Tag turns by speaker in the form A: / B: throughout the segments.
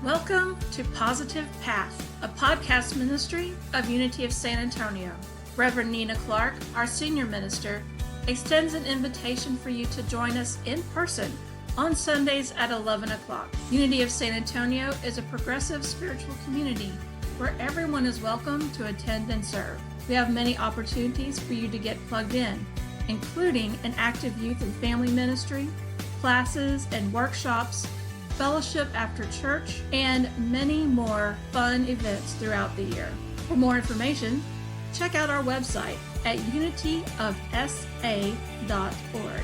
A: Welcome to Positive Path, a podcast ministry of Unity of San Antonio. Reverend Nina Clark, our senior minister, extends an invitation for you to join us in person on Sundays at 11 o'clock. Unity of San Antonio is a progressive spiritual community where everyone is welcome to attend and serve. We have many opportunities for you to get plugged in, including an active youth and family ministry, classes and workshops, fellowship after church, and many more fun events throughout the year. For more information, check out our website at unityofsa.org.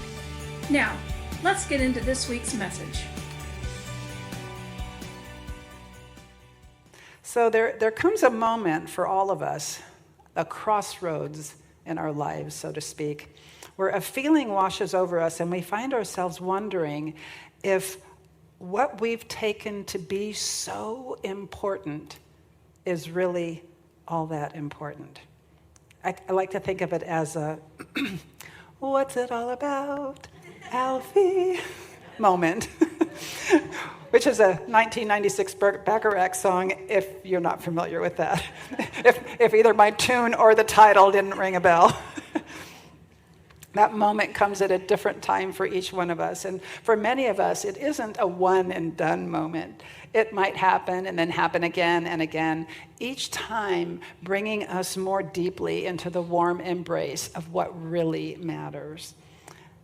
A: Now, let's get into this week's message.
B: So there comes a moment for all of us, a crossroads in our lives, so to speak, where a feeling washes over us and we find ourselves wondering if what we've taken to be so important is really all that important. I like to think of it as a, what's it all about, Alfie, moment, which is a 1996 Bacharach song, if you're not familiar with that, if either my tune or the title didn't ring a bell. That moment comes at a different time for each one of us. And for many of us, it isn't a one and done moment. It might happen and then happen again and again, each time bringing us more deeply into the warm embrace of what really matters.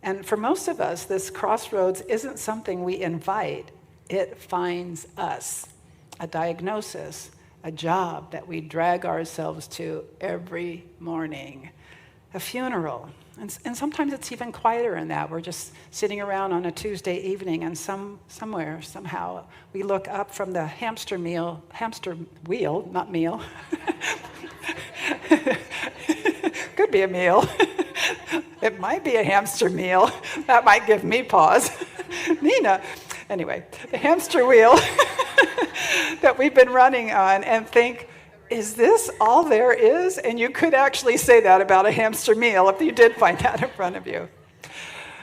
B: And for most of us, this crossroads isn't something we invite. It finds us. A diagnosis, a job that we drag ourselves to every morning, a funeral. And sometimes it's even quieter in that. We're just sitting around on a Tuesday evening and somehow, we look up from the hamster wheel, not meal. Could be a meal. It might be a hamster meal. That might give me pause. Nina. Anyway, the hamster wheel that we've been running on and think, is this all there is? And you could actually say that about a hamster meal if you did find that in front of you.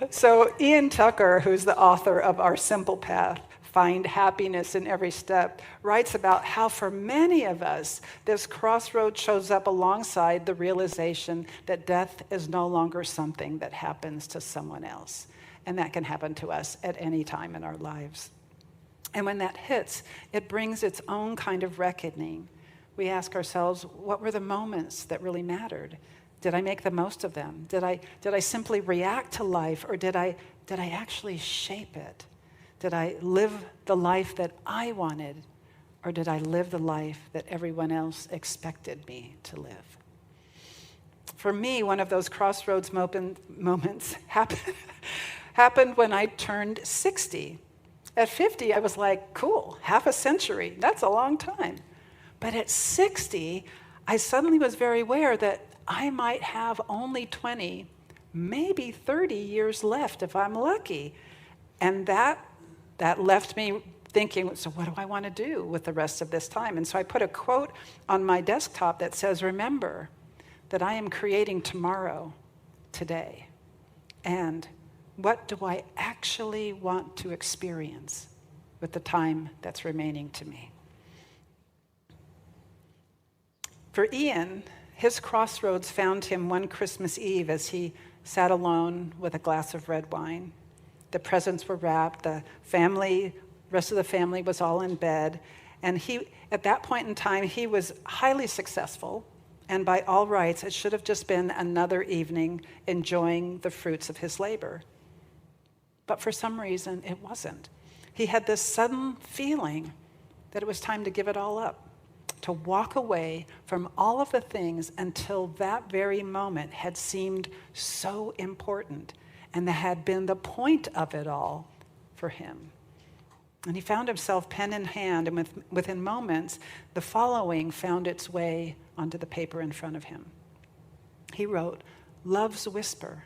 B: So Ian Tucker, who's the author of Our Simple Path, Find Happiness in Every Step, writes about how for many of us, this crossroad shows up alongside the realization that death is no longer something that happens to someone else. And that can happen to us at any time in our lives. And when that hits, it brings its own kind of reckoning. We ask ourselves, what were the moments that really mattered? Did I make the most of them? Did I simply react to life, or did I actually shape it? Did I live the life that I wanted, or did I live the life that everyone else expected me to live? For me, one of those crossroads moments happened when I turned 60. At 50, I was like, cool, half a century, that's a long time. But at 60, I suddenly was very aware that I might have only 20, maybe 30 years left if I'm lucky. And that left me thinking, so what do I want to do with the rest of this time? And so I put a quote on my desktop that says, remember that I am creating tomorrow, today. And what do I actually want to experience with the time that's remaining to me? For Ian, his crossroads found him one Christmas Eve as he sat alone with a glass of red wine. The presents were wrapped, rest of the family was all in bed, and at that point in time, he was highly successful, and by all rights, it should have just been another evening enjoying the fruits of his labor. But for some reason, it wasn't. He had this sudden feeling that it was time to give it all up, to walk away from all of the things until that very moment had seemed so important and that had been the point of it all for him. And he found himself pen in hand, and within moments, the following found its way onto the paper in front of him. He wrote, "Love's whisper.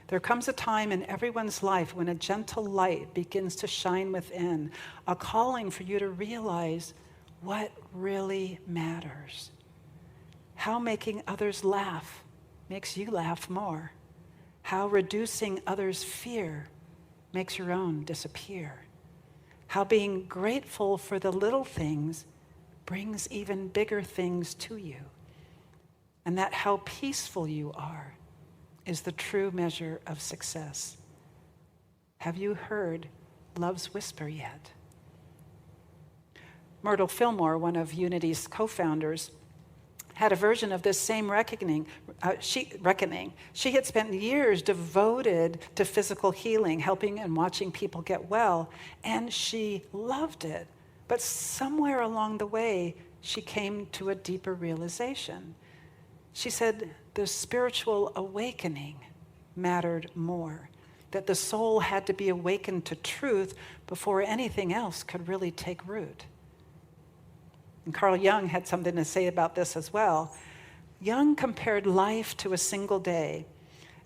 B: There comes a time in everyone's life when a gentle light begins to shine within, a calling for you to realize what really matters. How making others laugh makes you laugh more. How reducing others' fear makes your own disappear. how being grateful for the little things brings even bigger things to you, and that how peaceful you are is the true measure of success. Have you heard love's whisper yet? Myrtle Fillmore, one of Unity's co-founders, had a version of this same reckoning. She had spent years devoted to physical healing, helping and watching people get well, and she loved it. But somewhere along the way, she came to a deeper realization. She said the spiritual awakening mattered more, that the soul had to be awakened to truth before anything else could really take root. And Carl Jung had something to say about this as well. Jung compared life to a single day.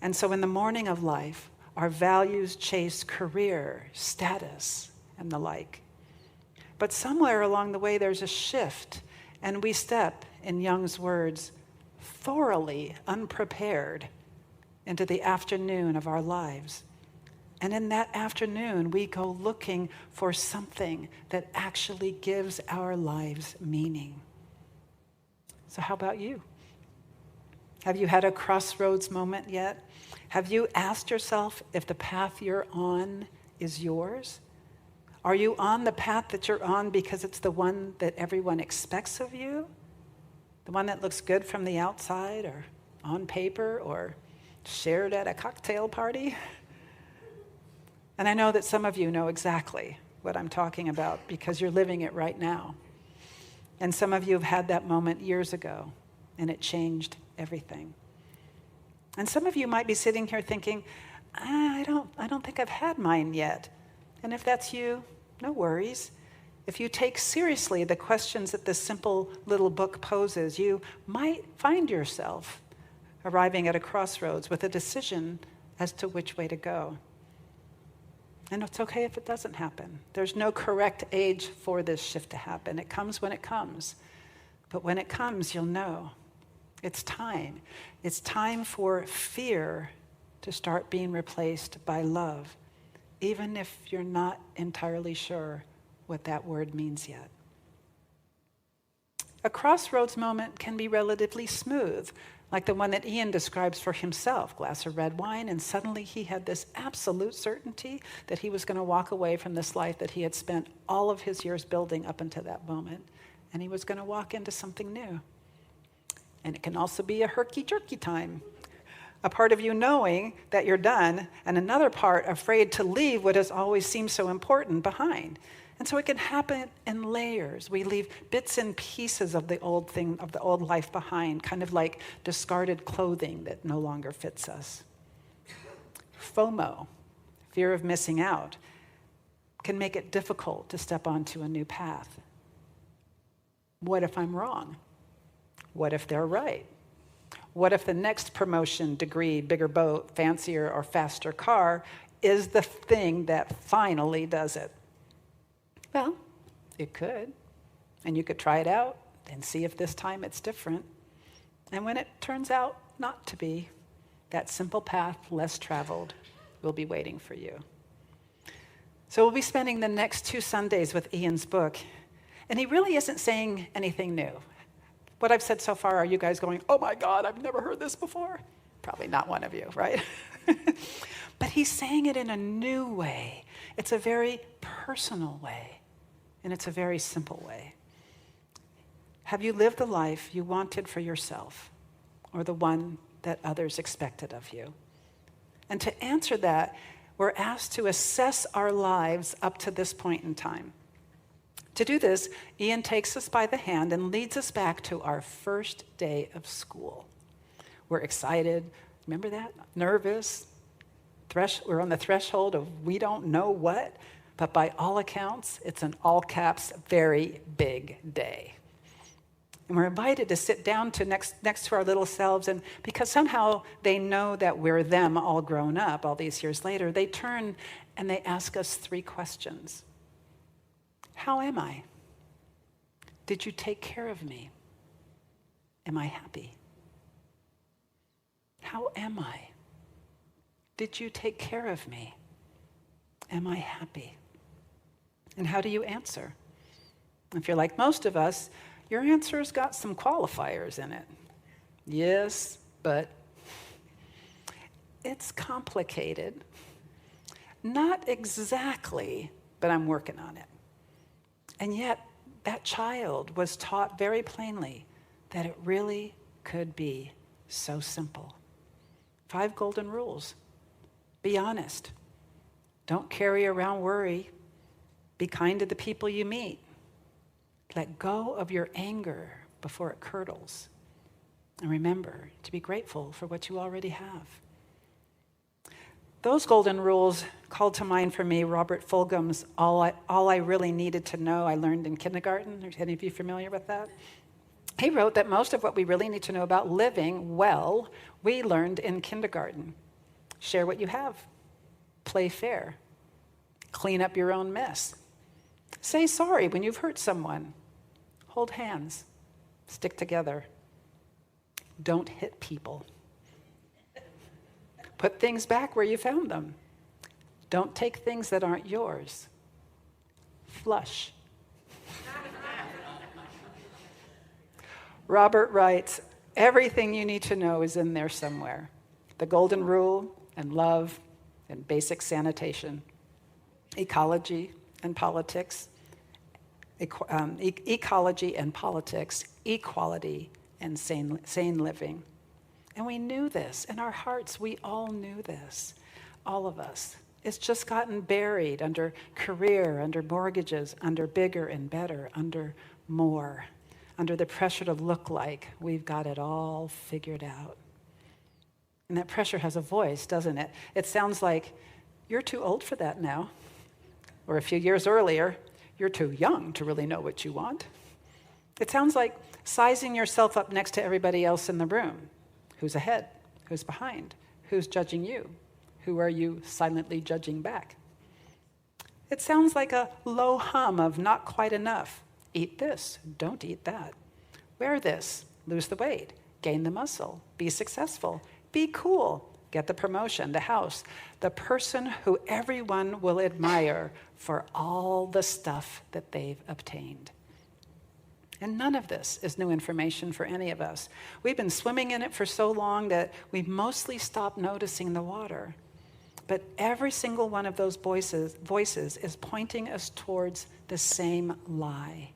B: And so in the morning of life, our values chase career, status, and the like. But somewhere along the way, there's a shift, and we step, in Jung's words, thoroughly unprepared into the afternoon of our lives. And in that afternoon, we go looking for something that actually gives our lives meaning. So how about you? Have you had a crossroads moment yet? Have you asked yourself if the path you're on is yours? Are you on the path that you're on because it's the one that everyone expects of you? The one that looks good from the outside or on paper or shared at a cocktail party? And I know that some of you know exactly what I'm talking about because you're living it right now. And some of you have had that moment years ago, and it changed everything. And some of you might be sitting here thinking, I don't think I've had mine yet. And if that's you, no worries. If you take seriously the questions that this simple little book poses, you might find yourself arriving at a crossroads with a decision as to which way to go. And it's okay if it doesn't happen. There's no correct age for this shift to happen. It comes when it comes. But when it comes, you'll know. It's time. It's time for fear to start being replaced by love, even if you're not entirely sure what that word means yet. A crossroads moment can be relatively smooth, like the one that Ian describes for himself, glass of red wine, and suddenly he had this absolute certainty that he was going to walk away from this life that he had spent all of his years building up until that moment, and he was going to walk into something new. And it can also be a herky-jerky time, a part of you knowing that you're done, and another part afraid to leave what has always seemed so important behind. And so it can happen in layers. We leave bits and pieces of the old thing, of the old life behind, kind of like discarded clothing that no longer fits us. FOMO, fear of missing out, can make it difficult to step onto a new path. What if I'm wrong? What if they're right? What if the next promotion, degree, bigger boat, fancier or faster car is the thing that finally does it? Well, it could. And you could try it out and see if this time it's different. And when it turns out not to be, that simple path, less traveled, will be waiting for you. So we'll be spending the next 2 Sundays with Ian's book. And he really isn't saying anything new. What I've said so far, are you guys going, oh my God, I've never heard this before? Probably not one of you, right? But he's saying it in a new way. It's a very personal way, and it's a very simple way. Have you lived the life you wanted for yourself, or the one that others expected of you? And to answer that, we're asked to assess our lives up to this point in time. To do this, Ian takes us by the hand and leads us back to our first day of school. We're excited, remember that? Nervous, we're on the threshold of we don't know what, but by all accounts, it's an all caps, very big day. And we're invited to sit down next to our little selves, and because somehow they know that we're them all grown up all these years later, they turn and they ask us 3 questions. How am I? Did you take care of me? Am I happy? How am I? Did you take care of me? Am I happy? And how do you answer? If you're like most of us, your answer's got some qualifiers in it. Yes, but it's complicated. Not exactly, but I'm working on it. And yet, that child was taught very plainly that it really could be so simple. 5 golden rules. Be honest. Don't carry around worry. Be kind to the people you meet. Let go of your anger before it curdles. And remember to be grateful for what you already have. Those golden rules called to mind for me Robert Fulghum's All I Really Needed to Know I Learned in Kindergarten. Are any of you familiar with that? He wrote that most of what we really need to know about living well, we learned in kindergarten. Share what you have. Play fair. Clean up your own mess. Say sorry when you've hurt someone. Hold hands. Stick together. Don't hit people. Put things back where you found them. Don't take things that aren't yours. Flush. Robert writes, everything you need to know is in there somewhere. The golden rule and love and basic sanitation, ecology and politics, ecology and politics, equality and sane living. And we knew this. In our hearts, we all knew this. All of us. It's just gotten buried under career, under mortgages, under bigger and better, under more, under the pressure to look like we've got it all figured out. And that pressure has a voice, doesn't it? It sounds like, you're too old for that now. Or a few years earlier, you're too young to really know what you want. It sounds like sizing yourself up next to everybody else in the room. Who's ahead? Who's behind? Who's judging you? Who are you silently judging back? It sounds like a low hum of not quite enough. Eat this, don't eat that. Wear this, lose the weight, gain the muscle, be successful, be cool, get the promotion, the house, the person who everyone will admire for all the stuff that they've obtained. And none of this is new information for any of us. We've been swimming in it for so long that we've mostly stopped noticing the water. But every single one of those voices is pointing us towards the same lie,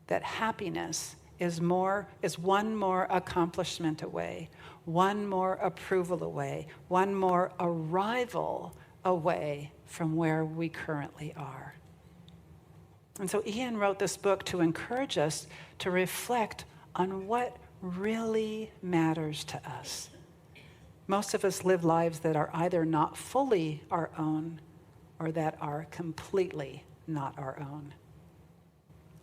B: that happiness is one more accomplishment away, one more approval away, one more arrival away from where we currently are. And so Ian wrote this book to encourage us to reflect on what really matters to us. Most of us live lives that are either not fully our own or that are completely not our own.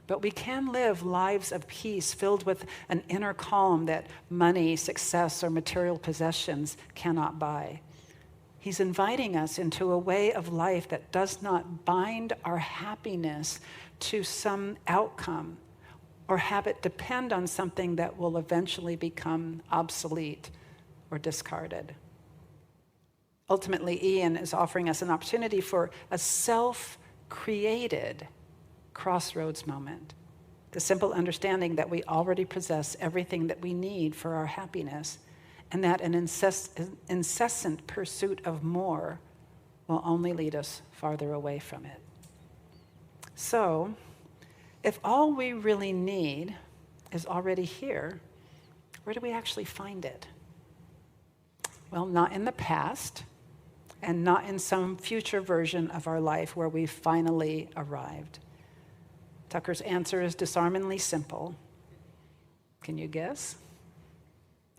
B: But we can live lives of peace filled with an inner calm that money, success, or material possessions cannot buy. He's inviting us into a way of life that does not bind our happiness to some outcome or have it depend on something that will eventually become obsolete or discarded. Ultimately, Ian is offering us an opportunity for a self-created crossroads moment. The simple understanding that we already possess everything that we need for our happiness, and that an incessant pursuit of more will only lead us farther away from it. So, if all we really need is already here, where do we actually find it? Well, not in the past, and not in some future version of our life where we've finally arrived. Tucker's answer is disarmingly simple. Can you guess?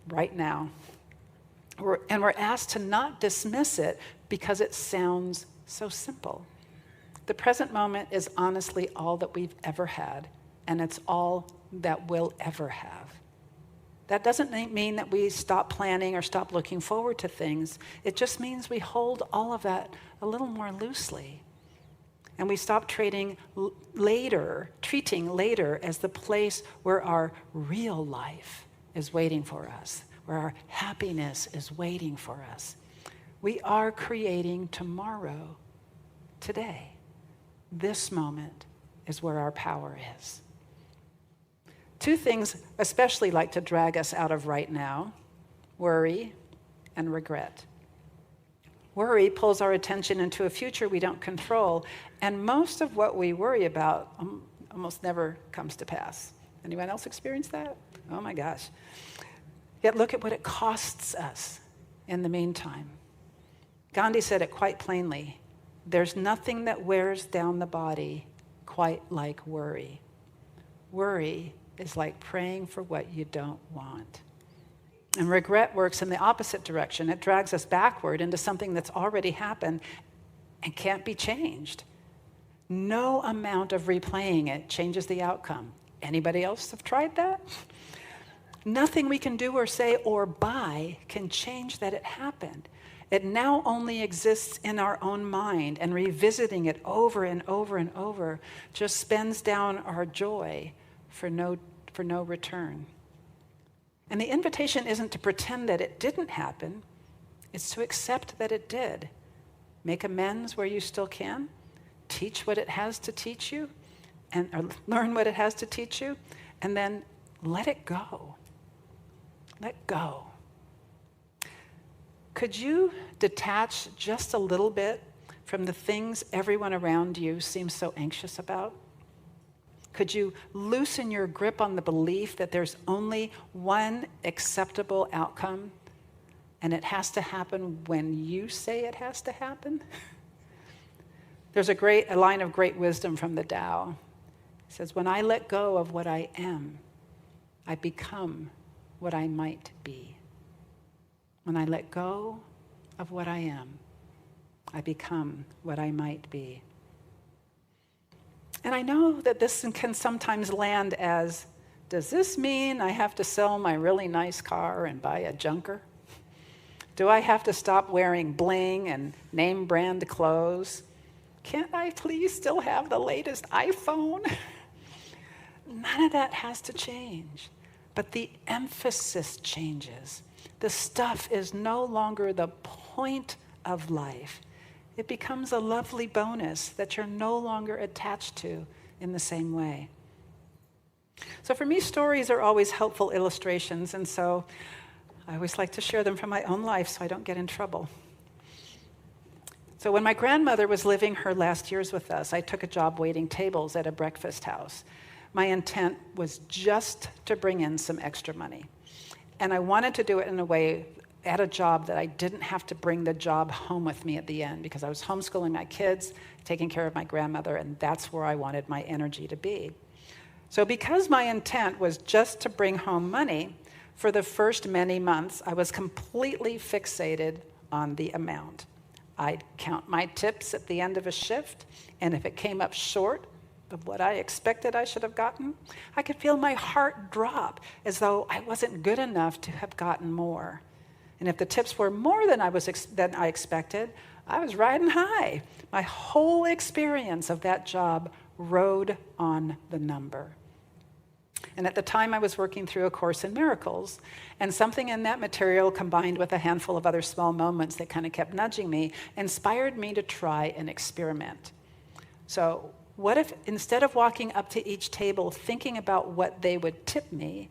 B: Right now. We're asked to not dismiss it because it sounds so simple. The present moment is honestly all that we've ever had, and it's all that we'll ever have. That doesn't mean that we stop planning or stop looking forward to things. It just means we hold all of that a little more loosely. And we stop treating later as the place where our real life is waiting for us, where our happiness is waiting for us. We are creating tomorrow, today. This moment is where our power is. Two things especially like to drag us out of right now: worry and regret. Worry pulls our attention into a future we don't control, and most of what we worry about almost never comes to pass. Anyone else experience that? Oh my gosh. Yet look at what it costs us in the meantime. Gandhi said it quite plainly: there's nothing that wears down the body quite like worry. Worry is like praying for what you don't want. And regret works in the opposite direction. It drags us backward into something that's already happened and can't be changed. No amount of replaying it changes the outcome. Anybody else have tried that? Nothing we can do or say or buy can change that it happened. It now only exists in our own mind, and revisiting it over and over and over just spends down our joy for no return. And the invitation isn't to pretend that it didn't happen. It's to accept that it did. Make amends where you still can. Teach what it has to teach you, or learn what it has to teach you, and then let it go. Let go. Could you detach just a little bit from the things everyone around you seems so anxious about? Could you loosen your grip on the belief that there's only one acceptable outcome, and it has to happen when you say it has to happen? There's a line of great wisdom from the Tao. It says, when I let go of what I am, I become what I might be. When I let go of what I am, I become what I might be. And I know that this can sometimes land as, does this mean I have to sell my really nice car and buy a junker? Do I have to stop wearing bling and name brand clothes? Can't I please still have the latest iPhone? None of that has to change, but the emphasis changes. The stuff is no longer the point of life. It becomes a lovely bonus that you're no longer attached to in the same way. So for me, stories are always helpful illustrations, and so I always like to share them from my own life so I don't get in trouble. So when my grandmother was living her last years with us, I took a job waiting tables at a breakfast house. My intent was just to bring in some extra money. And I wanted to do it in a way at a job that I didn't have to bring the job home with me at the end, because I was homeschooling my kids, taking care of my grandmother, and that's where I wanted my energy to be. So because my intent was just to bring home money, for the first many months, I was completely fixated on the amount. I'd count my tips at the end of a shift, and if it came up short of what I expected I should have gotten, I could feel my heart drop as though I wasn't good enough to have gotten more. And if the tips were more than I expected, I was riding high. My whole experience of that job rode on the number. And at the time, I was working through A Course in Miracles, and something in that material, combined with a handful of other small moments that kind of kept nudging me, inspired me to try an experiment. So what if, instead of walking up to each table thinking about what they would tip me,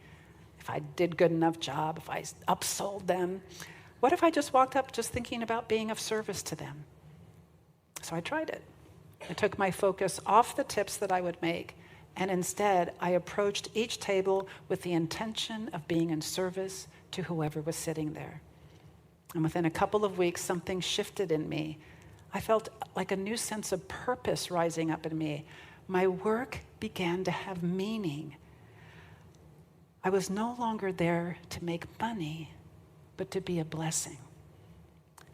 B: if I did a good enough job, if I upsold them, what if I just walked up just thinking about being of service to them? So I tried it. I took my focus off the tips that I would make, and instead I approached each table with the intention of being in service to whoever was sitting there. And within a couple of weeks, something shifted in me. I felt like a new sense of purpose rising up in me. My work began to have meaning. I was no longer there to make money, but to be a blessing.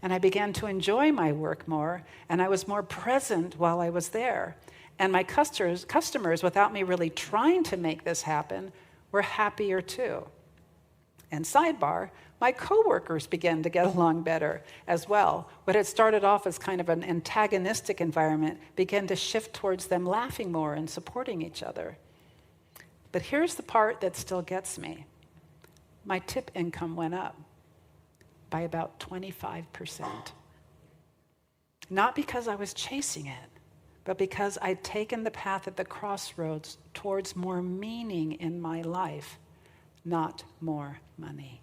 B: And I began to enjoy my work more, and I was more present while I was there. And my customers, without me really trying to make this happen, were happier too. And sidebar, my coworkers began to get along better as well. What had started off as kind of an antagonistic environment began to shift towards them laughing more and supporting each other. But here's the part that still gets me. My tip income went up by about 25%. Not because I was chasing it, but because I'd taken the path at the crossroads towards more meaning in my life, not more money.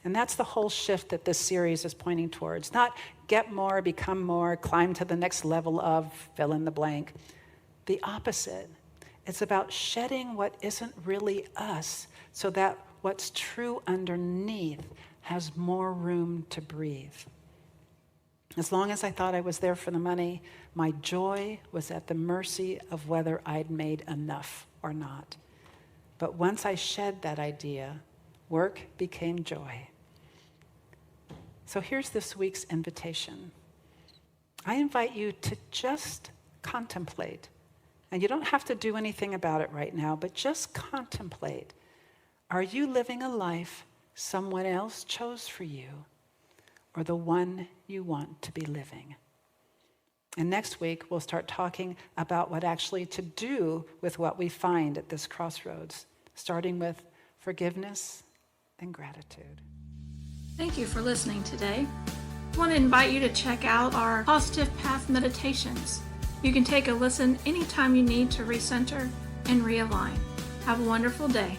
B: And that's the whole shift that this series is pointing towards. Not get more, become more, climb to the next level of, fill in the blank. The opposite. It's about shedding what isn't really us so that what's true underneath has more room to breathe. As long as I thought I was there for the money, my joy was at the mercy of whether I'd made enough or not. But once I shed that idea, work became joy. So here's this week's invitation. I invite you to just contemplate. And you don't have to do anything about it right now, but just contemplate. Are you living a life someone else chose for you, or the one you want to be living? And next week, we'll start talking about what actually to do with what we find at this crossroads, starting with forgiveness and gratitude.
A: Thank you for listening today. I want to invite you to check out our Positive Path meditations. You can take a listen anytime you need to recenter and realign. Have a wonderful day.